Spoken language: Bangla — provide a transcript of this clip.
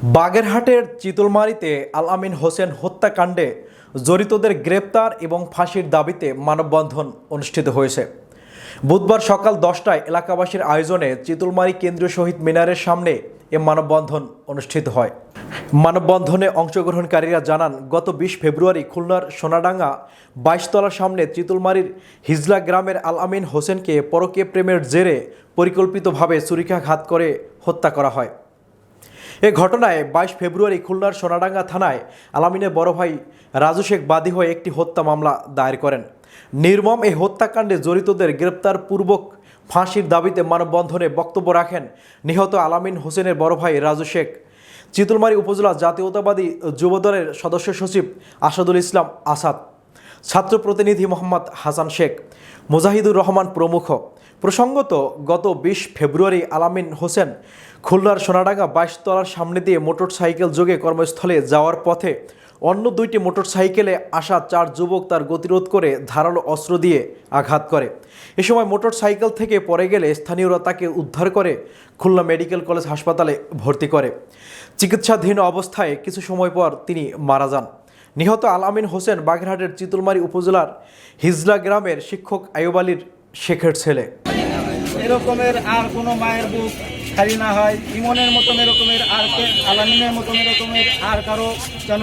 বাগেরহাটের চিতলমারীতে আল আমিন হোসেন হত্যাকাণ্ডে জড়িতদের গ্রেপ্তার এবং ফাঁসির দাবিতে মানববন্ধন অনুষ্ঠিত হয়েছে। বুধবার সকাল 10টায় এলাকাবাসীর আয়োজনে চিতলমারী কেন্দ্রীয় শহীদ মিনারের সামনে এ মানববন্ধন অনুষ্ঠিত হয়। মানববন্ধনে অংশগ্রহণকারীরা জানান, গত 20 ফেব্রুয়ারি খুলনার সোনাডাঙ্গা 22 তলার সামনে চিতলমারীর হিজলা গ্রামের আল আমিন হোসেনকে পরকীয়া প্রেমের জেরে পরিকল্পিতভাবে ছুরিকাঘাত করে হত্যা করা হয়। এ ঘটনায় 22 ফেব্রুয়ারি খুলনার সোনাডাঙ্গা থানায় আল আমিনের বড় ভাই রাজু শেখ বাদী হয়ে একটি হত্যা মামলা দায়ের করেন। নির্মম এই হত্যাকাণ্ডে জড়িতদের গ্রেপ্তার পূর্বক ফাঁসির দাবিতে মানববন্ধনে বক্তব্য রাখেন নিহত আল আমিন হোসেনের বড় ভাই রাজু শেখ, চিতলমারী উপজেলা জাতীয়তাবাদী যুবদলের সদস্য সচিব আসাদুল ইসলাম আসাদ, ছাত্র প্রতিনিধি মোহাম্মদ হাসান শেখ, মুজাহিদুর রহমান প্রমুখ। প্রসঙ্গত, গত 20 ফেব্রুয়ারি আল আমিন হোসেন খুলনার সোনাডাঙ্গা 22 তলার সামনে দিয়ে মোটরসাইকেল যোগে কর্মস্থলে যাওয়ার পথে অন্য 2টি মোটরসাইকেলে আসা 4 যুবক তার গতিরোধ করে ধারালো অস্ত্র দিয়ে আঘাত করে। এ সময় মোটরসাইকেল থেকে পড়ে গেলে স্থানীয়রা তাকে উদ্ধার করে খুলনা মেডিকেল কলেজ হাসপাতালে ভর্তি করে। চিকিৎসাধীন অবস্থায় কিছু সময় পর তিনি মারা যান। নিহত আল আমিন হোসেন বাগেরহাটের চিতলমারী উপজেলার হিজলা গ্রামের শিক্ষক আইয়ুব আলীর শেখের ছেলে। এরকমের আর কোনো মায়ের বুক খালি না হয়, ইমনের মতন এরকমের আর আল আমিনের মতন এরকমের আর কারো যেন